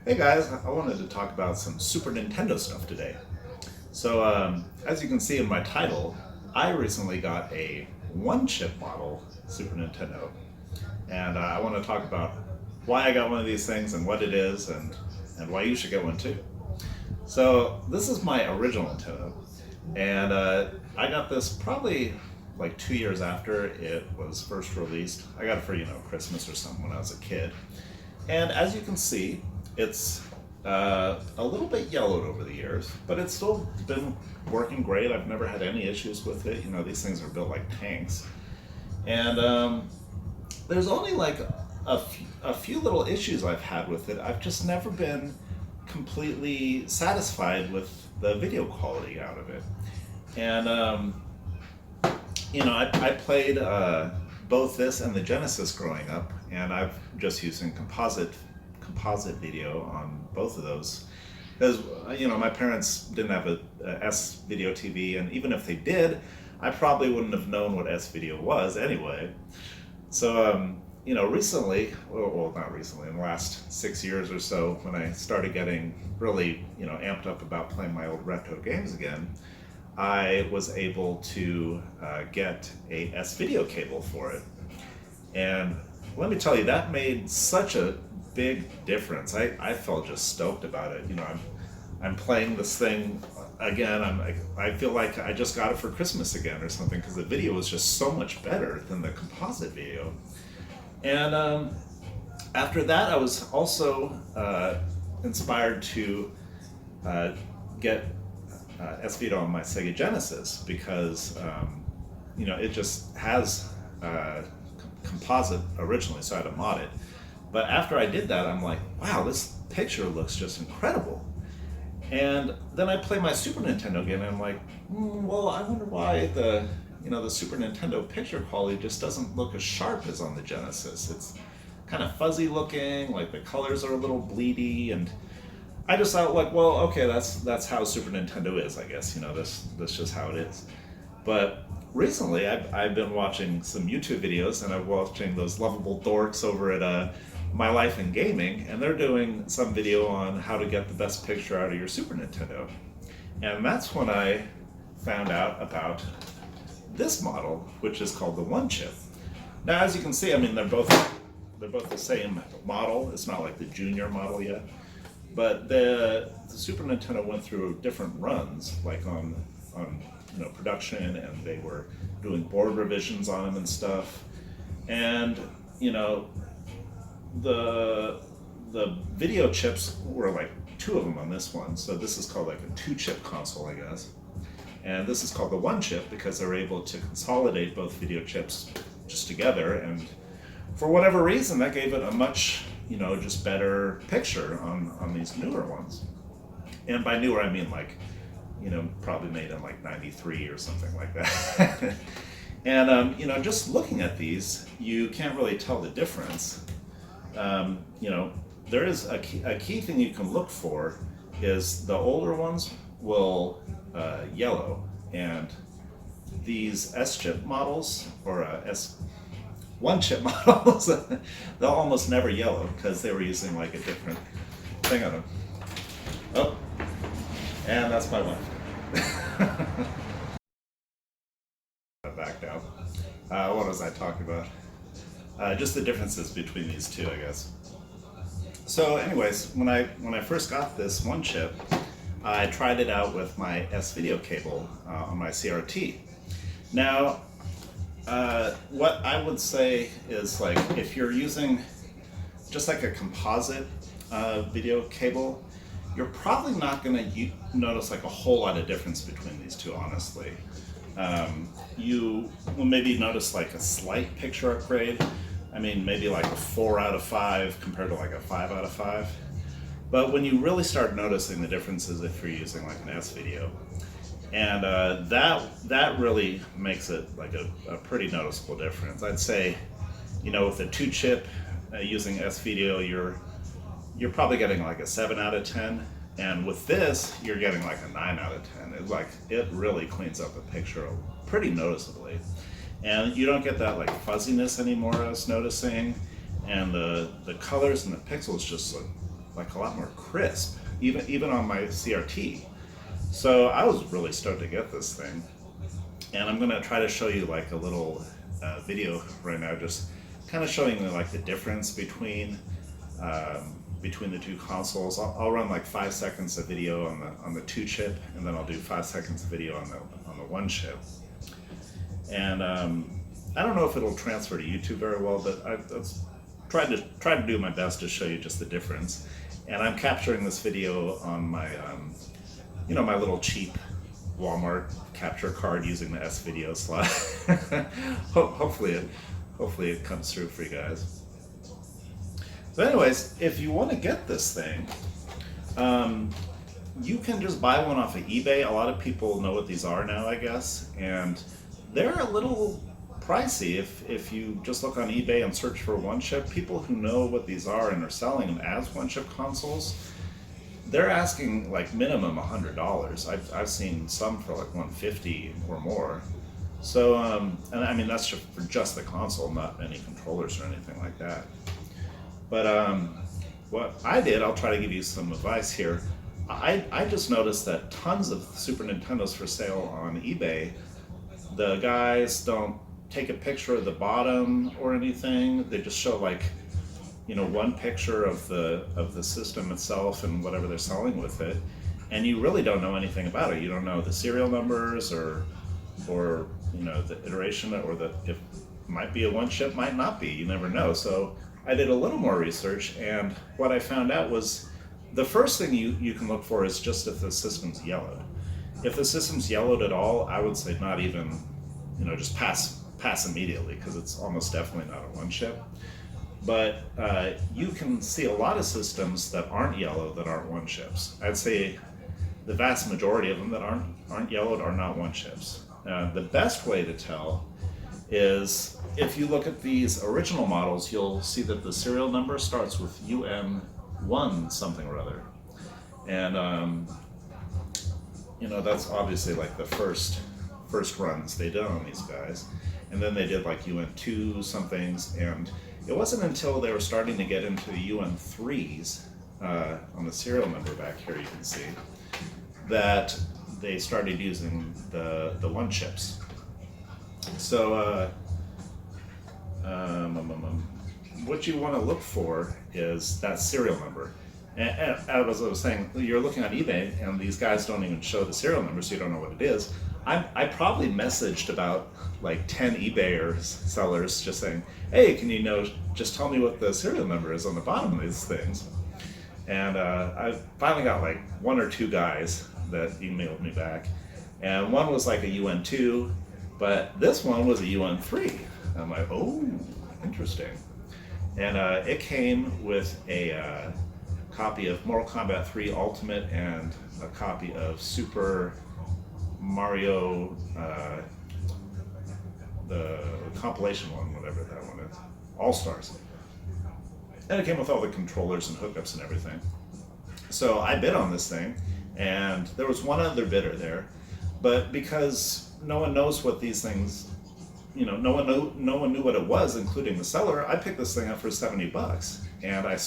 Hey guys, I wanted to talk about some Super Nintendo stuff today. So, as you can see in my title, I recently got a one-chip model Super Nintendo, and I want to talk about why I got one of these things and what it is, and why you should get one too. So, this is my original Nintendo, and I got this probably like 2 years after it was first released. I got it for Christmas or something when I was a kid. And as you can see, it's a little bit yellowed over the years, but it's still been working great. I've never had any issues with it. These things are built like tanks. And there's only like a few little issues I've had with it. I've just never been completely satisfied with the video quality out of it. And, I played both this and the Genesis growing up, and I've just using composite video on both of those because my parents didn't have a S video TV, and even if they did, I probably wouldn't have known what S video was anyway. So recently, well, not recently, in the last 6 years or so, when I started getting really amped up about playing my old retro games again, I was able to get a S video cable for it. And let me tell you, that made such a big difference. I felt just stoked about it. I'm playing this thing again. I feel like I just got it for Christmas again or something, because the video was just so much better than the composite video. And after that, I was also inspired to get S video on my Sega Genesis, because it just has composite originally, so I had to mod it. But after I did that, I'm like, wow, this picture looks just incredible. And then I play my Super Nintendo again, and I'm like, well, I wonder why the Super Nintendo picture quality just doesn't look as sharp as on the Genesis. It's kind of fuzzy looking, like the colors are a little bleedy, and I just thought, like, well, okay, that's how Super Nintendo is, I guess. That's just how it is. But recently, I've been watching some YouTube videos, and I'm watching those lovable dorks over at My Life in Gaming, and they're doing some video on how to get the best picture out of your Super Nintendo. And that's when I found out about this model, which is called the One Chip. Now, as you can see, I mean, they're both the same model. It's not like the junior model yet. But the Super Nintendo went through different runs, like on production, and they were doing board revisions on them and stuff. And the video chips were like two of them on this one, so this is called like a two-chip console, I guess. And this is called the one chip because they're able to consolidate both video chips just together, and for whatever reason that gave it a much just better picture on these newer ones. And by newer I mean like probably made in like 93 or something like that. And just looking at these, you can't really tell the difference. There is a key thing you can look for is the older ones will yellow, and these S-chip models, or one-chip models, they'll almost never yellow because they were using like a different thing on them. Oh, and that's my wife. Back down. What was I talking about? Just the differences between these two, I guess. So anyways, when I first got this one chip, I tried it out with my S video cable on my CRT. Now, what I would say is, like, if you're using just like a composite video cable, you're probably not going to notice like a whole lot of difference between these two, honestly. You will maybe notice like a slight picture upgrade. I mean, maybe like a 4 out of 5 compared to like a 5 out of 5. But when you really start noticing the differences if you're using like an S video, and that really makes it like a pretty noticeable difference. I'd say, with a 2-chip using S video, you're probably getting like a 7 out of 10, and with this, you're getting like a 9 out of 10. It really cleans up the picture pretty noticeably. And you don't get that like fuzziness anymore I was noticing, and the colors and the pixels just look like a lot more crisp, even on my CRT. So I was really stoked to get this thing, and I'm gonna try to show you like a little video right now, just kind of showing you like the difference between the two consoles. I'll run like 5 seconds of video on the 2 chip, and then I'll do 5 seconds of video on the 1 chip. And I don't know if it'll transfer to YouTube very well, but I've tried to do my best to show you just the difference. And I'm capturing this video on my my little cheap Walmart capture card using the S-Video slot. hopefully it comes through for you guys. So anyways, if you want to get this thing, you can just buy one off of eBay. A lot of people know what these are now, I guess, and they're a little pricey. If you just look on eBay and search for 1 chip, people who know what these are and are selling them as 1 chip consoles, they're asking like minimum $100. I've seen some for like $150 or more. So and I mean that's for just the console, not any controllers or anything like that. But what I did, I'll try to give you some advice here. I just noticed that tons of Super Nintendos for sale on eBay, the guys don't take a picture of the bottom or anything. They just show like, 1 picture of the system itself and whatever they're selling with it, and you really don't know anything about it. You don't know the serial numbers or the iteration, or if might be a 1 chip, might not be. You never know. So I did a little more research, and what I found out was the first thing you can look for is just if the system's yellowed. If the system's yellowed at all, I would say not even, just pass immediately, because it's almost definitely not a 1 chip. But you can see a lot of systems that aren't yellow that aren't 1 chips. I'd say the vast majority of them that aren't yellowed are not 1 chips. The best way to tell is if you look at these original models, you'll see that the serial number starts with UM1 something or other. And that's obviously like the first runs they did on these guys. And then they did like UN2 somethings, and it wasn't until they were starting to get into the UN3s on the serial number back here, you can see, that they started using the 1 chips. So what you want to look for is that serial number. And as I was saying, you're looking on eBay, and these guys don't even show the serial number, so you don't know what it is. I probably messaged about like 10 eBay sellers just saying, hey, can you just tell me what the serial number is on the bottom of these things? And I finally got like 1 or 2 guys that emailed me back, and one was like a UN2, but this one was a UN3. I'm like, oh, interesting. And it came with a copy of Mortal Kombat 3 Ultimate and a copy of Super Mario, the compilation one, whatever that one is, All-Stars. And it came with all the controllers and hookups and everything. So I bid on this thing, and there was one other bidder there, but because no one knows what these things, no one knew what it was, including the seller, I picked this thing up for $70. And I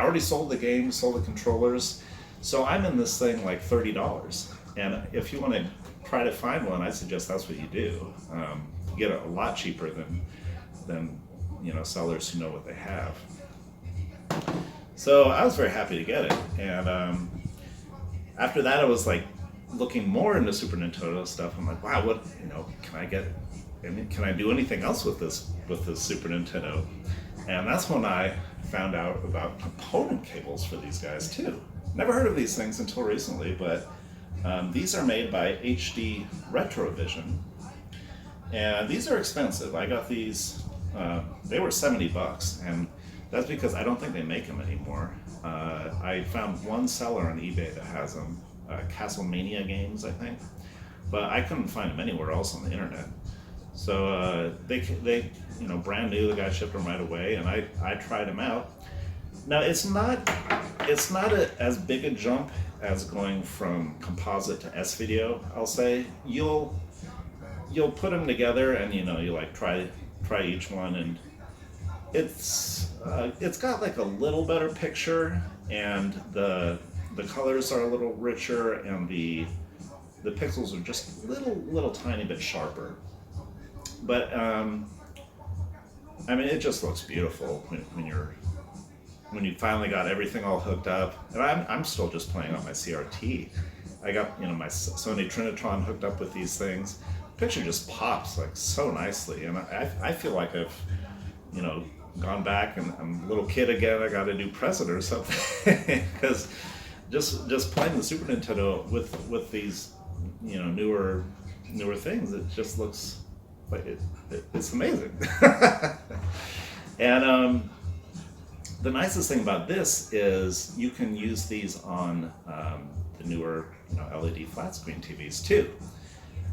already sold the game, sold the controllers, so I'm in this thing like $30. And if you want to try to find one, I suggest that's what you do. You get it a lot cheaper than sellers who know what they have. So I was very happy to get it, and after that I was like looking more into Super Nintendo stuff. I'm like, wow, what can I do anything else with this Super Nintendo? And that's when I found out about component cables for these guys too. Never heard of these things until recently, but these are made by HD Retrovision, and these are expensive. I got these, they were $70, and that's because I don't think they make them anymore. I found one seller on eBay that has them, Castlemania Games, I think, but I couldn't find them anywhere else on the internet. So they brand new, the guy shipped them right away, and I tried them out. Now it's not as big a jump as going from composite to S-Video. I'll say you'll put them together, and you like try each one, and it's got like a little better picture and the colors are a little richer, and the pixels are just little tiny bit sharper. But I mean, it just looks beautiful when you finally got everything all hooked up. And I'm still just playing on my CRT. I got, you know, my Sony Trinitron hooked up with these things. Picture just pops like so nicely, and I feel like I've, you know, gone back and I'm a little kid again. I got a new present or something because just playing the Super Nintendo with these, you know, newer things, it just looks like it's amazing. And the nicest thing about this is you can use these on the newer, you know, LED flat screen TVs too,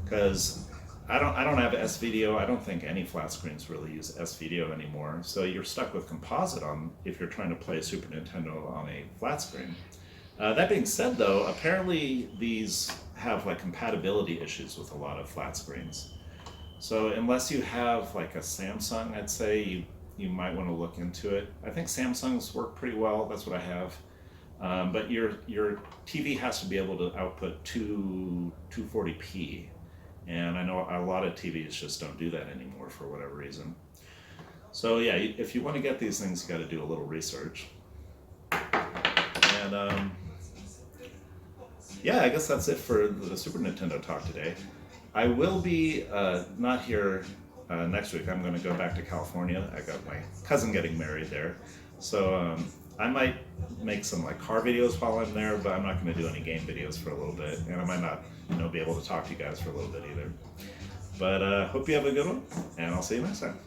because I don't have S-Video. I don't think any flat screens really use S-Video anymore. So you're stuck with composite on if you're trying to play Super Nintendo on a flat screen. That being said, though, apparently these have like compatibility issues with a lot of flat screens. So unless you have like a Samsung, I'd say you might want to look into it. I think Samsungs work pretty well. That's what I have. But your TV has to be able to output 240p. And I know a lot of TVs just don't do that anymore for whatever reason. So yeah, if you want to get these things, you got to do a little research. And yeah, I guess that's it for the Super Nintendo talk today. I will be not here next week. I'm going to go back to California. I got my cousin getting married there. So I might make some like car videos while I'm there, but I'm not going to do any game videos for a little bit, and I might not, you know, be able to talk to you guys for a little bit either. But hope you have a good one, and I'll see you next time.